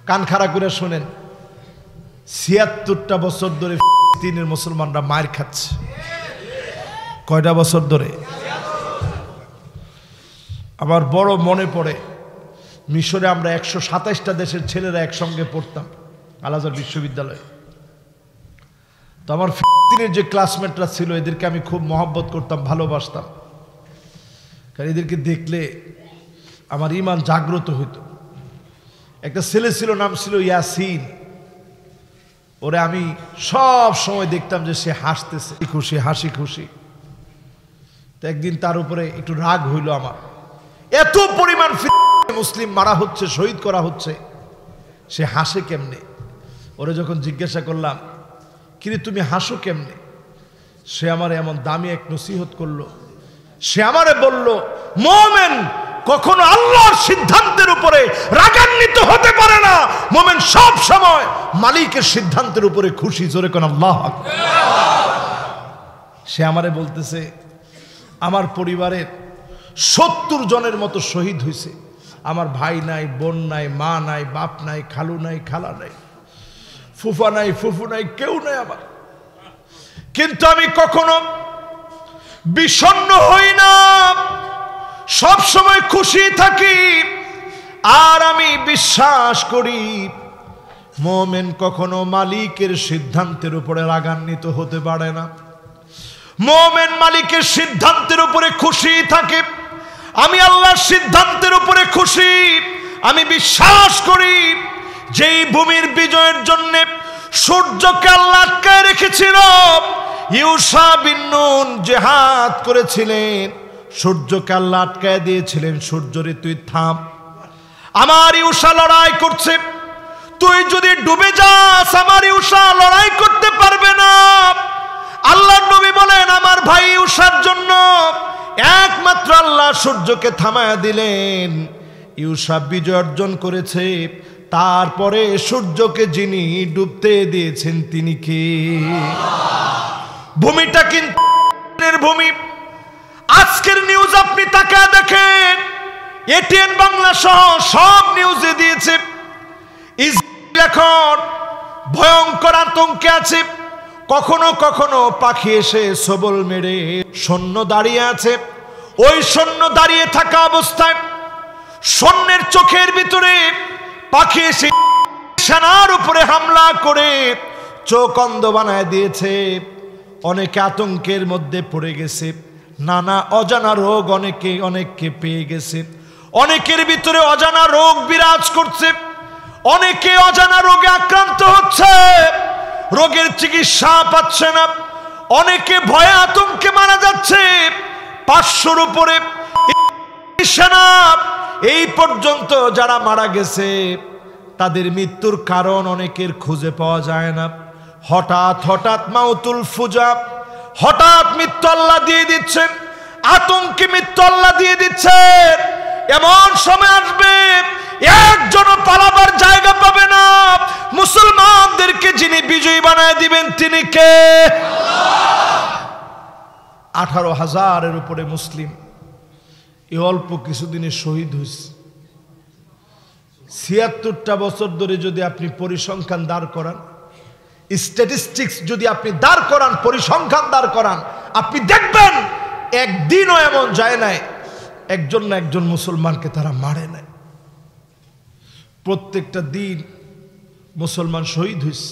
কান খাড়া করে শোনেন, ৭৬টা বছর ধরে ফিলিস্তিনের মুসলমানরা মার খাচ্ছে। কয়টা বছর ধরে? আমার বড় মনে পড়ে, মিশরে আমরা ১২৭টা দেশের ছেলেরা একসঙ্গে পড়তাম আল আজহার বিশ্ববিদ্যালয়ে। তো আমার ফিলিস্তিনের যে ক্লাসমেটরা ছিল এদেরকে আমি খুব মহব্বত করতাম, ভালোবাসতাম, কারণ এদেরকে দেখলে আমার ঈমান জাগ্রত হইতো। একটা ছেলে ছিল, নাম ছিল ইয়াসিন। ওরে আমি সব সময় দেখতাম যে সে হাসতেছে, খুশি, হাসি খুশি। তো একদিন তার উপরে একটু রাগ হইল আমার, এত পরিমাণ মুসলিম মারা হচ্ছে, শহীদ করা হচ্ছে, সে হাসে কেমনে? ওরে যখন জিজ্ঞাসা করলাম, কিরে তুমি হাসো কেমনে, সে আমার এমন দামি এক নসিহত করলো। সে আমারে বলল, মুমিন কখনো আল্লাহর সিদ্ধান্তের উপরে রাগান্বিত হতে পারে না, মুমিন সব সময় মালিকের সিদ্ধান্তের উপরে খুশি। জোরে কোন আল্লাহু আকবার। সে আমারে বলতেছে, আমার পরিবারের ৭০ জনের মতো শহীদ হয়েছে, আমার ভাই নাই, বোন নাই, মা নাই, বাপ নাই, খালু নাই, খালা নাই, ফুফা নাই, ফুফু নাই, কেউ নাই আমার। কিন্তু আমি কখনো বিষণ্ণ হই না, সব সময় খুশি থাকি। আর আমি বিশ্বাস করি মুমিন কখনো মালিকের সিদ্ধান্তের উপরে রাগান্বিত হতে পারে না। মুমিন মালিকের সিদ্ধান্তের উপরে খুশি থাকে। আমি আল্লাহর সিদ্ধান্তের উপরে খুশি। আমি বিশ্বাস করি যেই ভূমির বিজয়ের জন্য সূর্যকে আল্লাহ আটকায় রেখেছিল, ইউশা বিন নুন জিহাদ করেছিলেন, সূর্যকে আল্লাহ আটকায় দিয়েছিলেন, সূর্যরে তুই থাম, আমার ইউশা লড়াই করছে, তুই যদি ডুবে যাস আমার ইউশা লড়াই করতে পারবে না। আল্লাহর নবী বলেন, আমার ভাই ইউশার জন্য একমাত্র আল্লাহ সূর্যকে থামায়া দিলেন, ইউশা বিজয় অর্জন করেছে। তারপরে সূর্যকে যিনি ডুবতে দিয়েছেন তিনি কে? ভূমিটা কিন্তু ভূমি। আজকের নিউজ আপনি তাকায় দেখেন, এটিএন বাংলা সহ সব নিউজে দিয়েছে, ইসরায়েল এখন ভয়ঙ্কর আতঙ্কে আছে। কখনো কখনো পাখি এসে সবল মেরে সৈন্য দাঁড়িয়ে আছে, ওই সৈন্য দাঁড়িয়ে থাকা অবস্থায় সৈন্যের চোখের ভিতরে পাখি এসে সেনার উপরে হামলা করে চোখ অন্ধ বানায় দিয়েছে। অনেকে আতঙ্কের মধ্যে পড়ে গেছে, নানা অজানা রোগ অনেককে পেয়ে গেছে, অনেকের ভিতরে অজানা রোগ বিরাজ করছে, অনেকে অজানা রোগে আক্রান্ত হচ্ছে, রোগের চিকিৎসা পাচ্ছে না, অনেকে ভয়ে আতঙ্কে মারা যাচ্ছে। 500-র উপরে সেনা এই পর্যন্ত যারা মারা গেছে তাদের মৃত্যুর কারণ অনেকের খুঁজে পাওয়া যায় না। হঠাৎ হঠাৎ মাউতুল ফুজা, হঠাৎ মৃত্যু আল্লাহ দিয়ে দিচ্ছেন, আতঙ্কে মৃত্যু আল্লাহ দিয়ে দিচ্ছেন। এমন সময় আসবে একজন পালাবার জায়গা পাবে না। মুসলমানদেরকে যিনি বিজয়ী বানায় দিবেন তিনি কে? 18,000-এর উপরে মুসলিম এই অল্প কিছুদিনে শহীদ হয়েছে। ৭৬টা বছর ধরে যদি আপনি পরিসংখ্যান দাঁড় করান, স্ট্যাটিস্টিক্স যদি আপনি দাঁড় করান, পরিসংখ্যান দাঁড় করান, আপনি দেখবেন একদিনও এমন যায় নাই একজন না একজন মুসলমানকে তারা মারে নাই। প্রত্যেকটা দিন মুসলমান শহীদ হয়েছে।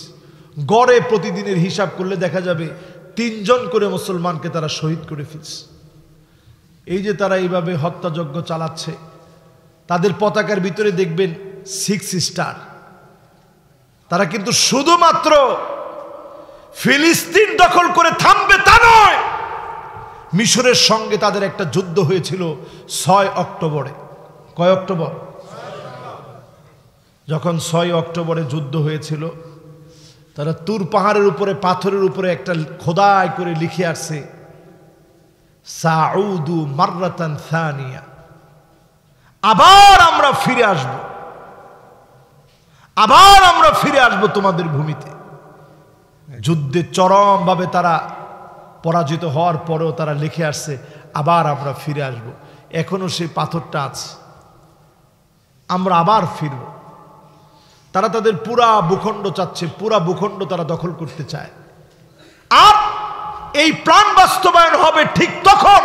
গড়ে প্রতিদিনের হিসাব করলে দেখা যাবে 3 জন করে মুসলমানকে তারা শহীদ করে ফেলছে। এই যে তারা এইভাবে হত্যাযজ্ঞ চালাচ্ছে, তাদের পতাকার ভিতরে দেখবেন 6 স্টার। তারা কিন্তু শুধুমাত্র ফিলিস্তিন দখল করে থামবে তা নয়, মিশরের সঙ্গে তাদের একটা যুদ্ধ হয়েছিল 6 অক্টোবরে। কয় অক্টোবর? যখন 6 অক্টোবরে যুদ্ধ হয়েছিল, তারা তুর পাহাড়ের উপরে পাথরের উপরে একটা খোদাই করে লিখে আসছে, সাউদু মাররাতান সানিয়া, আবার আমরা ফিরে আসব, আবার আমরা ফিরে আসব তোমাদের ভূমিতে। যুদ্ধে চরমভাবে তারা পরাজিত হওয়ার পরেও তারা লিখে আসছে, আবার আমরা ফিরে আসব। এখনো সেই পাথরটা আছে, আমরা আবার ফিরব। তারা তাদের পুরা ভূখণ্ড চাচ্ছে, পুরা ভূখণ্ড তারা দখল করতে চায়। আর এই প্ল্যান বাস্তবায়ন হবে ঠিক তখন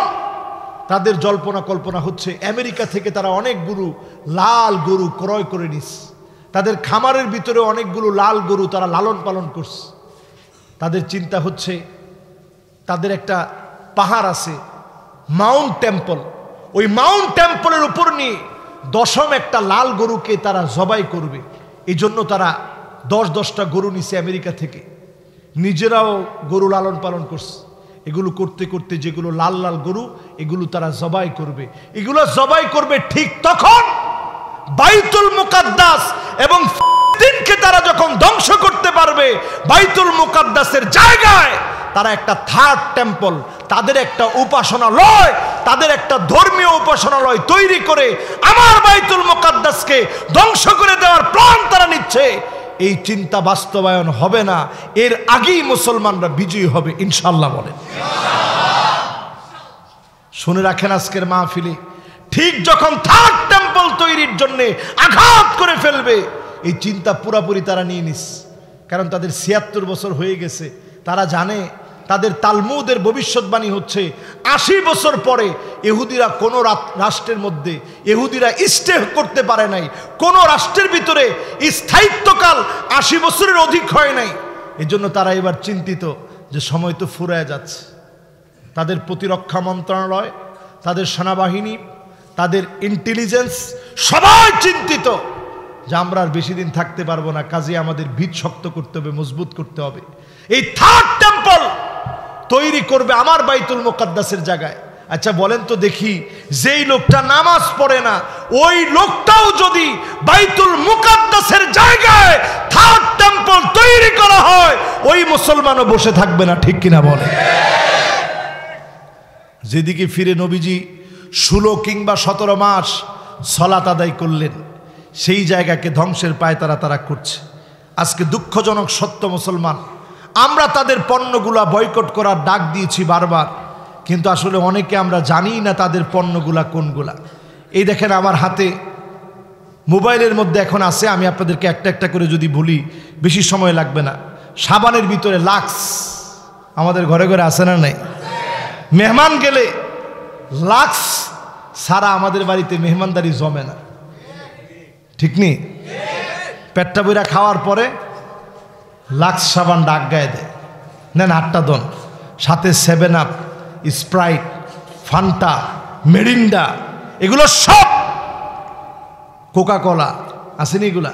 তাদের জল্পনা কল্পনা হচ্ছে আমেরিকা থেকে তারা অনেকগুলো লাল গরু ক্রয় করে নিচ্ছে, তাদের খামারের ভিতরে অনেকগুলো লাল গরু তারা লালন পালন করছে। তাদের চিন্তা হচ্ছে তাদের একটা পাহাড় আছে মাউন্ট টেম্পল, ওই মাউন্ট টেম্পলের উপর নিয়ে 10ম একটা লাল গরুকে তারা জবাই করবে। এই জন্য তারা 10-10টা গরু নিছে আমেরিকা থেকে, নিজেরাও গরু লালন পালন করছে। এগুলো করতে করতে যেগুলো লাল লাল গরু এগুলো তারা জবাই করবে। এগুলো জবাই করবে ঠিক তখন বাইতুল মুকাদ্দাস এবং ফিলিস্তিনকে তারা যখন ধ্বংস করতে পারবে, বাইতুল মুকাদ্দাসের জায়গায় তারা একটা থার্ড টেম্পল, তাদের একটা উপাসনালয়, তাদের একটা ধর্মীয় উপাসনালয় তৈরি করে আমার বাইতুল মুকাদ্দাসকে ধ্বংস করে দেওয়ার প্ল্যান তারা নিচ্ছে। এই চিন্তা বাস্তবায়ন হবে না, এর আগেই মুসলমানরা বিজয়ী হবে ইনশাআল্লাহ। বলেন শুনে রাখেন আজকের মাহফিলে ঠিক যখন থার্ড টেম্পল তৈরির জন্য আঘাত করে ফেলবে, এই চিন্তা পুরাপুরি তারা নিয়ে নিস। কারণ তাদের ৭৬ বছর হয়ে গেছে, তারা জানে তাদের তালমুদের ভবিষ্যৎবাণী হচ্ছে ৮০ বছর পরে ইহুদিরা কোনো রাষ্ট্রের মধ্যে ইহুদিরা স্টে করতে পারে নাই, কোনো রাষ্ট্রের ভিতরে স্থায়িত্বকাল ৮০ বছরের অধিক হয় নাই। এজন্য তারা এবার চিন্তিত যে সময় তো ফুরায় যাচ্ছে। তাদের প্রতিরক্ষা মন্ত্রণালয়, তাদের সেনাবাহিনী, তাদের ইন্টেলিজেন্স সবাই চিন্তিত যে আমরা আর বেশি দিন থাকতে পারবো না, কাজে আমাদের ভিত শক্ত করতে হবে, মজবুত করতে হবে। এই থার্ড টেম্পল তৈরি করবে আমার বাইতুল মুকাদ্দাসের জায়গায়। আচ্ছা বলেন তো দেখি, যেই লোকটা নামাজ পড়ে না ওই লোকটাও যদি বাইতুল মুকাদ্দাসের জায়গায় থার্ড টেম্পল তৈরি করা হয়, ওই মুসলমানও বসে থাকবে না, ঠিক কিনা বলে? যেদিকে ফিরে নবীজি 16 কিংবা 17 মাস সালাত আদায় করলেন, সেই জায়গাকে ধ্বংসের পায়তারা তারা করছে। আজকে দুঃখজনক সত্য মুসলমান, আমরা তাদের পণ্যগুলা বয়কট করার ডাক দিয়েছি বারবার, কিন্তু আসলে অনেকে আমরা জানি না তাদের পণ্যগুলা কোনগুলা। এই দেখেন আমার হাতে মোবাইলের মধ্যে এখন আছে, আমি আপনাদেরকে একটা একটা করে যদি বলি বেশি সময় লাগবে না। সাবানের ভিতরে লাক্স, আমাদের ঘরে ঘরে আছে না নাই? মেহমান গেলে লাক্স সারা আমাদের বাড়িতে মেহমানদারি জমে না, ঠিক নেই? পেটটা বইরা খাওয়ার পরে লাক্স সাবান ডাক গায়ে দেয়, নেন 8টা দন, সাথে 7 আপ, স্প্রাইট, ফান্টা, মেরিন্ডা, এগুলো সব, কোকা কোলা আসেনি এগুলা,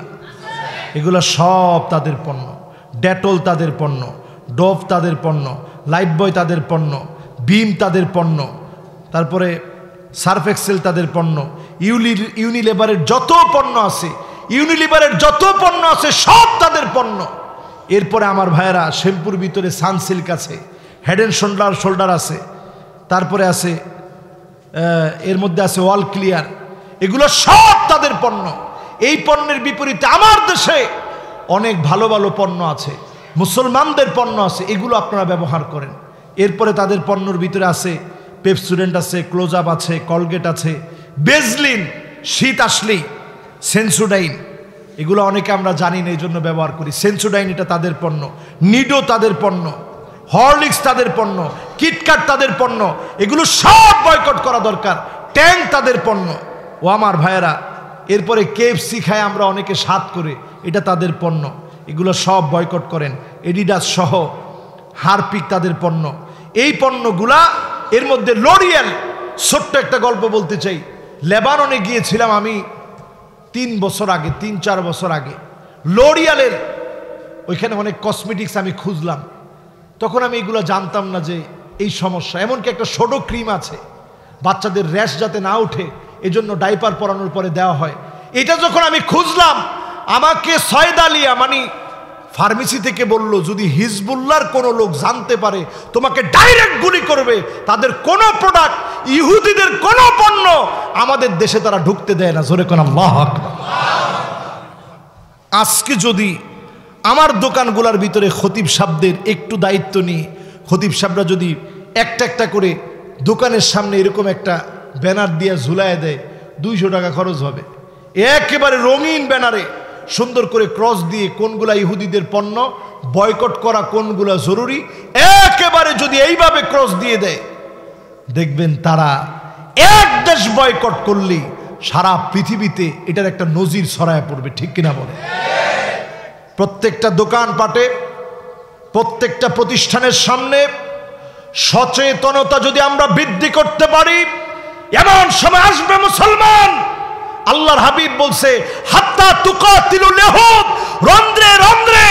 এগুলো সব তাদের পণ্য। ডেটল তাদের পণ্য, ডোভ তাদের পণ্য, লাইফবয় তাদের পণ্য, বিম তাদের পণ্য, তারপরে সার্ফ এক্সেল তাদের পণ্য, ইউনিলিভারের যত পণ্য আছে, ইউনিলিভারের যত পণ্য আছে সব তাদের পণ্য। এরপরে আমার ভাইয়েরা শ্যাম্পুর ভিতরে সানসিল্ক আছে, হেড অ্যান্ড শোল্ডার আছে, তারপরে আছে এর মধ্যে আছে ওয়াল ক্লিয়ার, এগুলো সব তাদের পণ্য। এই পণ্যের বিপরীতে আমার দেশে অনেক ভালো ভালো পণ্য আছে, মুসলমানদের পণ্য আছে, এগুলো আপনারা ব্যবহার করেন। এরপরে তাদের পণ্যর ভিতরে আছে পেপসুডেন্ট আছে, ক্লোজ আপ আছে, কলগেট আছে, বেজলিন, শীত আসলেই সেন্সোডাইন, এগুলো অনেকে আমরা জানি না, এই জন্য ব্যবহার করি। সেন্সোডাইন এটা তাদের পণ্য, নিডো তাদের পণ্য, হরলিক্স তাদের পণ্য, কিটকাট তাদের পণ্য, এগুলো সব বয়কট করা দরকার। ট্যাং তাদের পণ্য। ও আমার ভাইয়েরা, এরপরে কেএফসি খায় আমরা অনেকে স্বাদ করে, এটা তাদের পণ্য, এগুলো সব বয়কট করেন। এডিডাস সহ হারপিক তাদের পণ্য। এই পণ্যগুলা, এর মধ্যে লরিয়াল, ছোট্ট একটা গল্প বলতে চাই। লেবাননে গিয়েছিলাম আমি 3-4 বছর আগে। লরিয়ালের ওইখানে অনেক কসমেটিক্স আমি খুঁজলাম, তখন আমি এগুলো জানতাম না যে এই সমস্যা। এমনকি একটা সোডো ক্রিম আছে, বাচ্চাদের র্যাশ যাতে না উঠে এজন্য ডাইপার পরানোর পরে দেওয়া হয়। এটা যখন আমি খুঁজলাম, আমাকে সয়দালিয়া মানে ফার্মেসি থেকে বলল, যদি হিজবুল্লাহর কোনো লোক জানতে পারে তোমাকে ডাইরেক্ট গুলি করবে। তাদের কোনো প্রোডাক্ট, ইহুদিদের কোনো পণ্য আমাদের দেশে তারা ঢুকতে দেয় না। জোরে কোন আল্লাহু আকবার। আজকে যদি আমার দোকানগুলোর ভিতরে খতিব সাহেবদের একটু দায়িত্ব নিয়ে খতিব সাহেবরা যদি একটা একটা করে দোকানের সামনে এরকম একটা ব্যানার দিয়ে ঝুলায় দেয়, 200 টাকা খরচ হবে। একেবারে রঙিন ব্যানারে সুন্দর করে ক্রস দিয়ে কোনগুলা ইহুদিদের পণ্য, বয়কট করা কোনগুলা জরুরি, একেবারে যদি এইভাবে ক্রস দিয়ে দেয়, দেখবেন তারা এক দেশ বয়কট করলে সারা পৃথিবীতে এটার একটা নজির ছড়ায় পড়বে। ঠিক কিনা বলে? প্রত্যেকটা দোকানপাটে, প্রত্যেকটা প্রতিষ্ঠানের সামনে সচেতনতা যদি আমরা বৃদ্ধি করতে পারি, এমন সময় আসবে মুসলমান, আল্লাহর হাবিব বলছে হাত্তা তুকাতিলুল ইহুদ, রন্ধ্রে রন্ধ্রে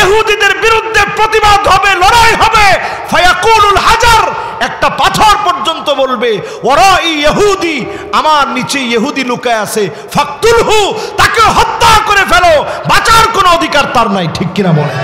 ইহুদিদের বিরুদ্ধে প্রতিবাদ হবে, লড়াই হবে। ফায়াকুলুল হাজার, একটা পাথর পর্যন্ত বলবে ওরাই ইহুদি, আমার নিচে ইহুদি লুকায় আছে, ফাকতুলহু, তাকে হত্যা করে ফেলো, বাঁচার কোনো অধিকার তার নাই। ঠিক কিনা বলে?